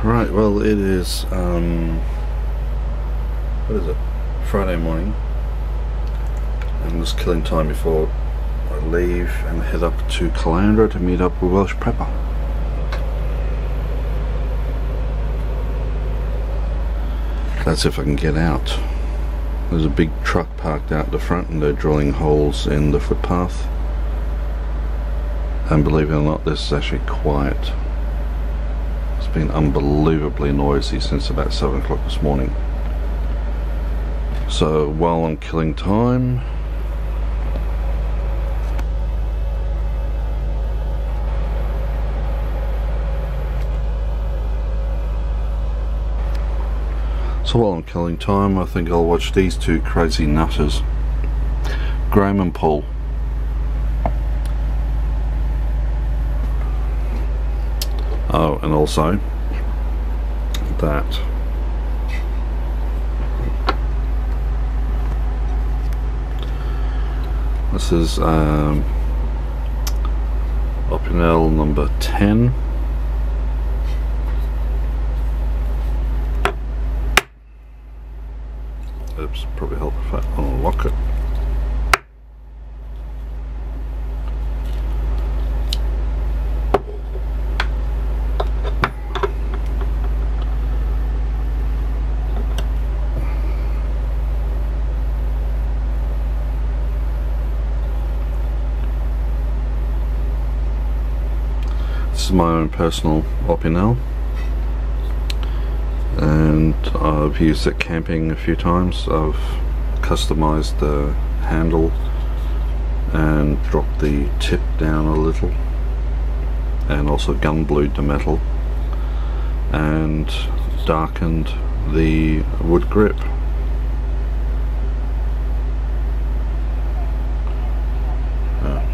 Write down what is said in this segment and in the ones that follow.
Right, well it is, what is it, Friday morning. I'm just killing time before I leave and head up to Caloundra to meet up with Welsh Prepper. That's if I can get out. There's a big truck parked out the front and they're drilling holes in the footpath. And believe it or not, this is actually quiet. It's been unbelievably noisy since about 7 o'clock this morning. So while I'm killing time, I think I'll watch these two crazy nutters, Graham and Paul. Oh, and also that this is Opinel number 10. Oops, probably help if I unlock it. This is my own personal Opinel, and I've used it camping a few times. I've customized the handle and dropped the tip down a little, and also gun blued the metal and darkened the wood grip.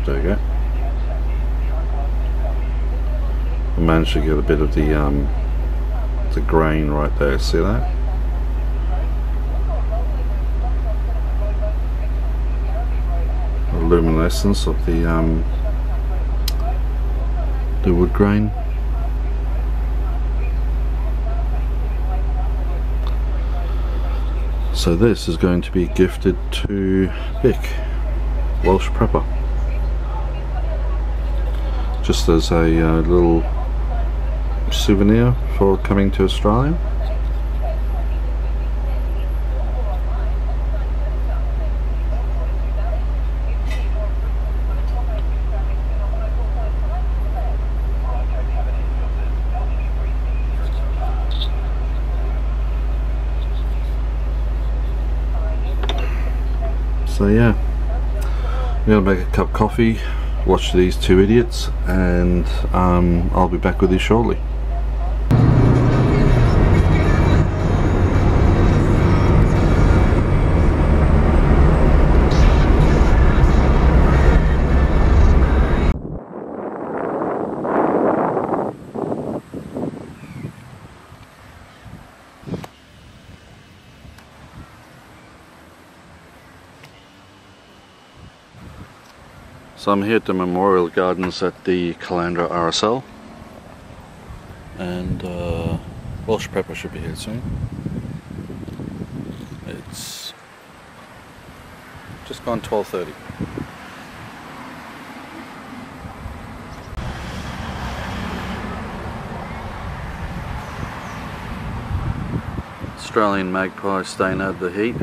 There you go. I managed to get a bit of the grain right there, see that? The luminescence of the wood grain. So this is going to be gifted to Vic, Welsh Prepper, just as a little souvenir for coming to Australia. So yeah, I'm gonna make a cup of coffee, watch these two idiots, and I'll be back with you shortly. So I'm here at the Memorial Gardens at the Caloundra RSL, and Welsh Prepper should be here soon. It's just gone 12:30. Australian magpie staying out of the heat.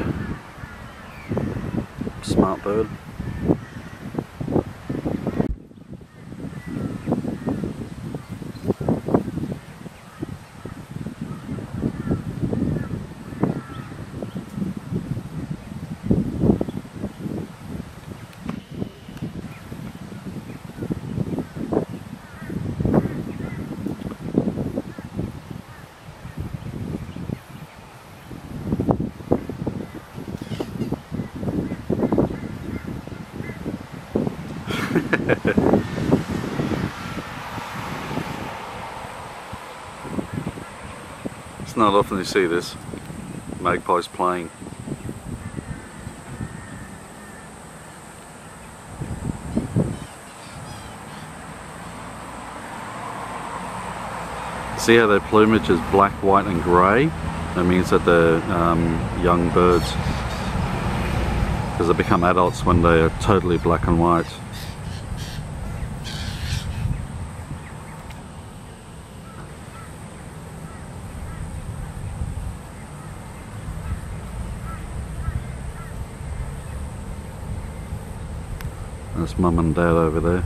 Smart bird. It's not often you see this, magpies playing. See how their plumage is black, white and grey? That means that they're young birds, because they become adults when they are totally black and white. There's mum and dad over there.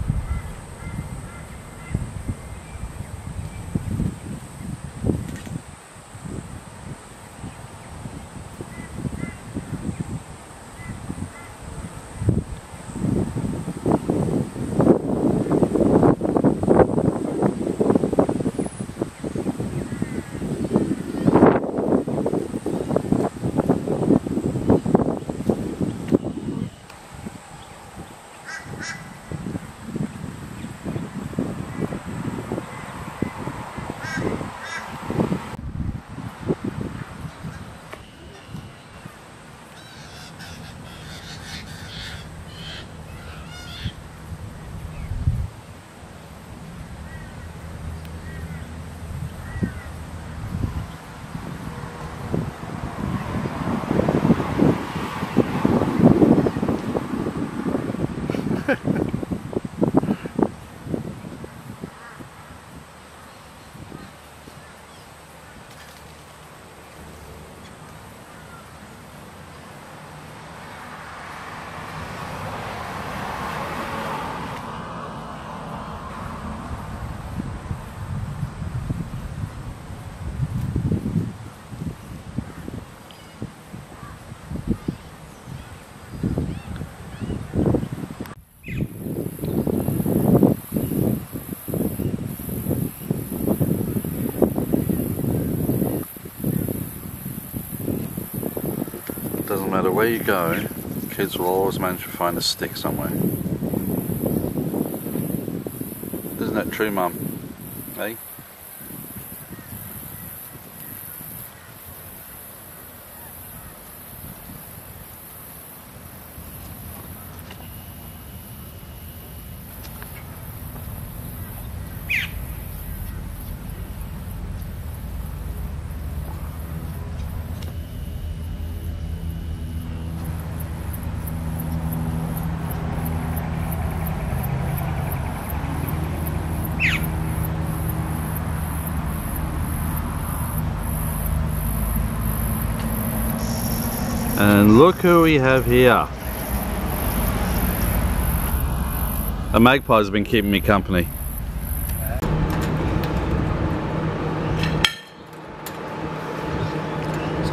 Doesn't matter where you go, kids will always manage to find a stick somewhere. Isn't that true, Mum? Hey? And look who we have here. A magpie's been keeping me company. So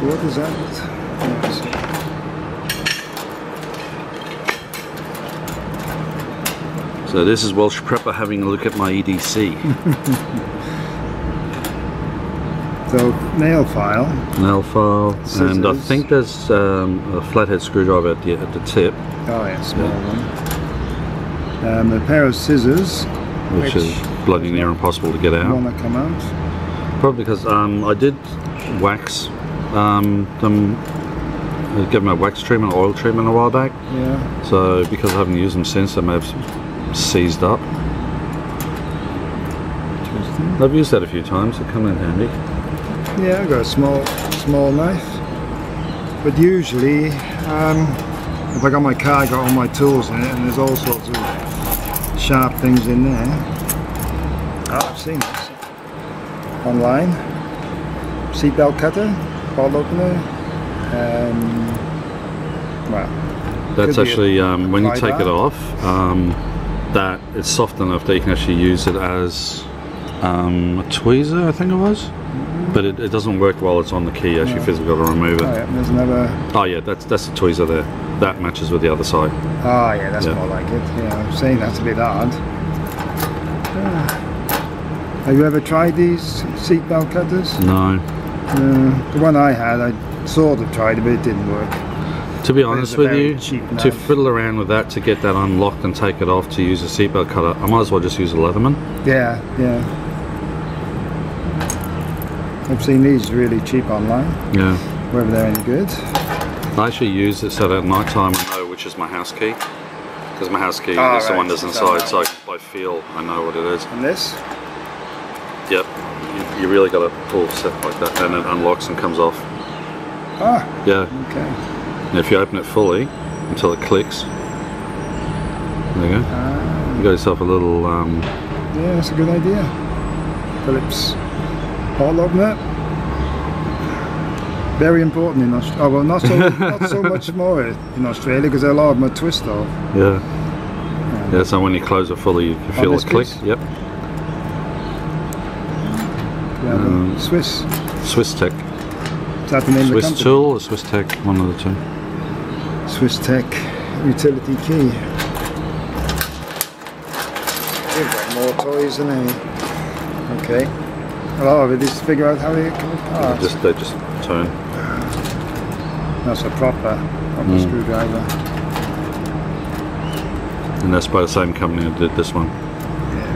what is that? So this is Welsh Prepper having a look at my EDC. So nail file. Nail file, Scissors. and I think there's a flathead screwdriver at the tip. Oh yeah, small one. A pair of scissors, Which is bloody near impossible to get out. Want to come out? Probably because I did wax them, give them a wax treatment, oil treatment a while back. Yeah. So because I haven't used them since, they may have seized up. Interesting. I've used that a few times, they come in handy. Yeah, I've got a small knife. But usually, if I got my car, I got all my tools in it, and there's all sorts of sharp things in there. Oh, I've seen this online. Seatbelt cutter, bottle opener. Well, that's actually when you take it off, that it's soft enough that you can actually use it as a tweezer, I think it was. But it doesn't work while it's on the key. You actually physically got to remove it. Oh yeah, there's another. Oh yeah, that's the tweezer there. That matches with the other side. Oh yeah, that's more like it. Yeah, I'm saying that's a bit hard. Have you ever tried these seatbelt cutters? No. The one I had, I sort of tried it, but it didn't work. To be honest with you, to fiddle around with that to get that unlocked and take it off to use a seatbelt cutter, I might as well just use a Leatherman. Yeah, yeah. I've seen these really cheap online. Yeah. Whether they're any good. I actually use it so that at night time I know which is my house key. Because my house key is the one that's inside, so by feel I know what it is. And this? Yep. you really got to pull set like that, and it unlocks and comes off. Ah. Yeah. Okay. And if you open it fully until it clicks, there you go. You got yourself a little. Yeah, that's a good idea. Phillips bottle opener. Very important in Australia. Oh, well, not so much more in Australia because a lot of them are twist off. Yeah. Yeah. So when you close it fully, you can feel it click. Piece? Yep. Yeah, Swiss. Swiss Tech. Is that the name of the Swiss company? Tool or Swiss Tech, one of the two. Swiss Tech utility key. We've got more toys than any. Okay. A lot of it is to figure out how they come apart. They just turn. That's a proper screwdriver. And that's by the same company that did this one. Yeah.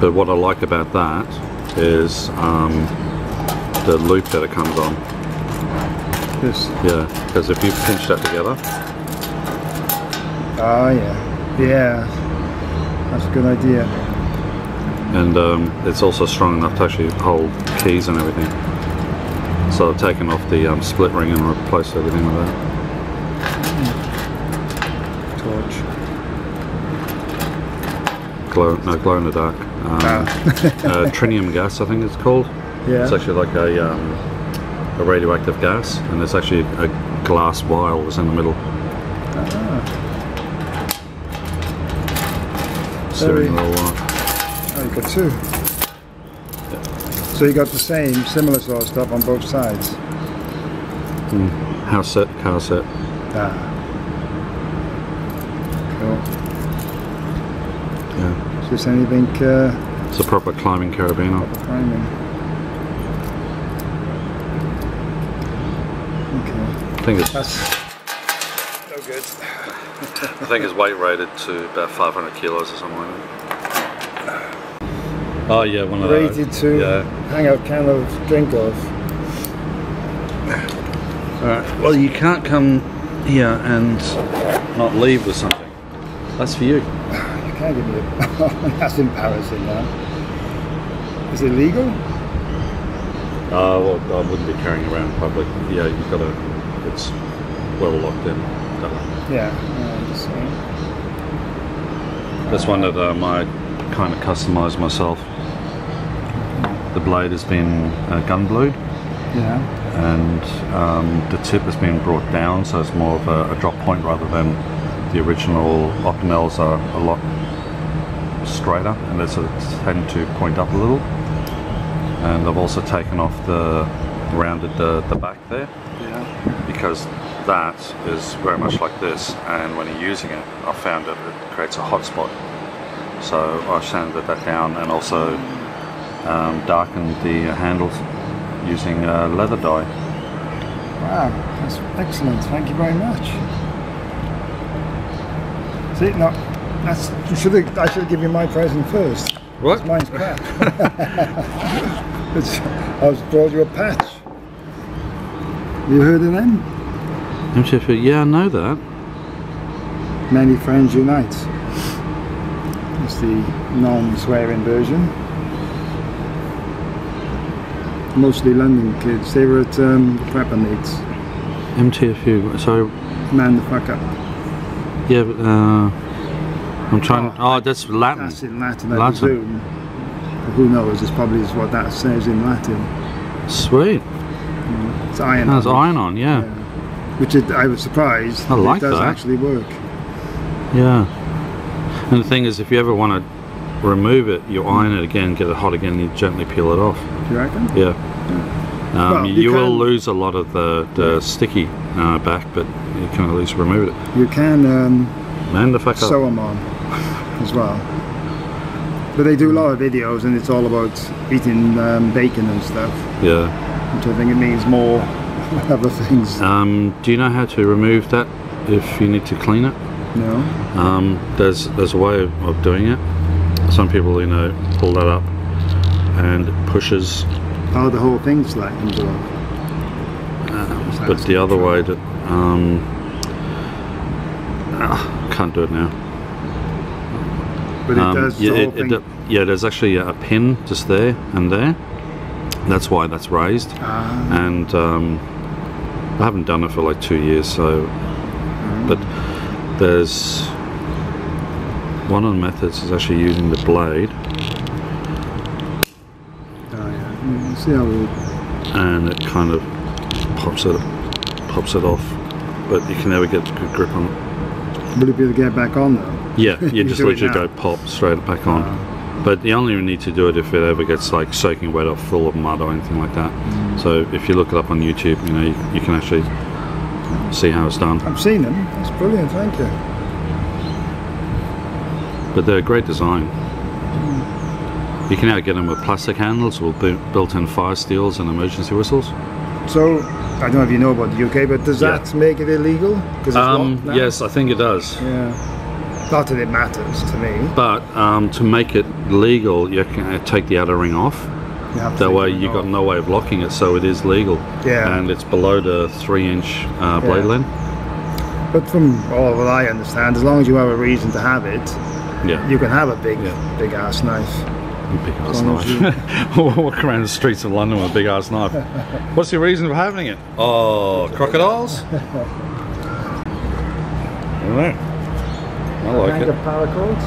But what I like about that is the loop that it comes on. This. Yeah, because if you pinch that together. Oh yeah. Yeah. That's a good idea. And it's also strong enough to actually hold keys and everything. So I've taken off the split ring and replaced everything with that. Torch. Glow in the dark. Trinium gas, I think it's called. Yeah. It's actually like a radioactive gas, and there's actually a glass vial that's in the middle. Steering wheel. Oh, you got two. Yeah. So you got the same, similar sort of stuff on both sides. House set, car set. Ah. Cool. Yeah. Is this anything? It's a proper climbing carabiner. Climbing. Okay. I think it's. That's no good. I think it's weight rated to about 500 kilos or something like that. Oh yeah, one of those. Rated to hang out kind of drink off. Alright, well you can't come here and not leave with something. That's for you. You can't give me a... That's embarrassing now. Is it legal? Well, I wouldn't be carrying around in public. Yeah, you've got to... It's well locked in. That one. Yeah, I understand. That's one that I kind of customised myself. The blade has been gun blued. Yeah. And the tip has been brought down, so it's more of a drop point rather than the original opinels are a lot straighter, and they sort of tend to point up a little. And I've also taken off rounded the back there, because that is very much like this, and when you're using it, I found that it creates a hot spot. So I sanded that down and also darkened the handles using leather dye. Wow, that's excellent. Thank you very much. See, no, that's. I should have given you my present first. What? Mine's crap. I was brought you a patch. You heard of them? Yeah, I know that. Many Friends Unite. It's the non-swearing version. Mostly London kids. They were at prepper meets. MTFU. So. Man the fuck up. Yeah, but I'm trying. Oh, that's Latin. That's in Latin, I presume. Who knows? It's probably what that says in Latin. Sweet. It's iron. That's iron on, yeah. Which I was surprised. I like it does that. actually work. Yeah. And the thing is, if you ever want to remove it, you iron it again, get it hot again, and you gently peel it off. Do you reckon? Yeah. Well, you will lose a lot of the sticky back, but you can at least remove it. You can Man the fuck up. sew them on as well. But they do a lot of videos, and it's all about eating bacon and stuff. Yeah. Which I think it means more other things. Do you know how to remove that if you need to clean it? No. There's a way of doing it. Some people, pull that up and it pushes. Oh, the whole thing's like comes off. But the other way that can't do it now. But it does. The whole thing yeah, there's actually a pin just there and there. That's why that's raised. And I haven't done it for like 2 years, so. But there's one of the methods is actually using the blade. Oh yeah. You see how we... And it kind of pops it off, but you can never get a good grip on it. Will you be able to get back on though? Yeah, you just do it literally now? go pop straight back on. But you only need to do it if it ever gets like soaking wet or full of mud or anything like that. So if you look it up on YouTube, you know, you can actually see how it's done. I've seen them. That's brilliant. Thank you. But they're a great design. You can now get them with plastic handles with built-in fire steels and emergency whistles. So I don't know if you know about the UK, but does that make it illegal? 'Cause it's locked now? Yes, I think it does. Yeah. Not that it matters to me. But to make it legal, you can take the outer ring off. That way you got no way of locking it, so it is legal. Yeah. And it's below the 3-inch blade length. But from all what I understand, as long as you have a reason to have it, you can have a big ass knife. Big ass knife. Walk around the streets of London with a big ass knife. What's your reason for having it? Oh, crocodiles? I don't know. I like it. Paracord.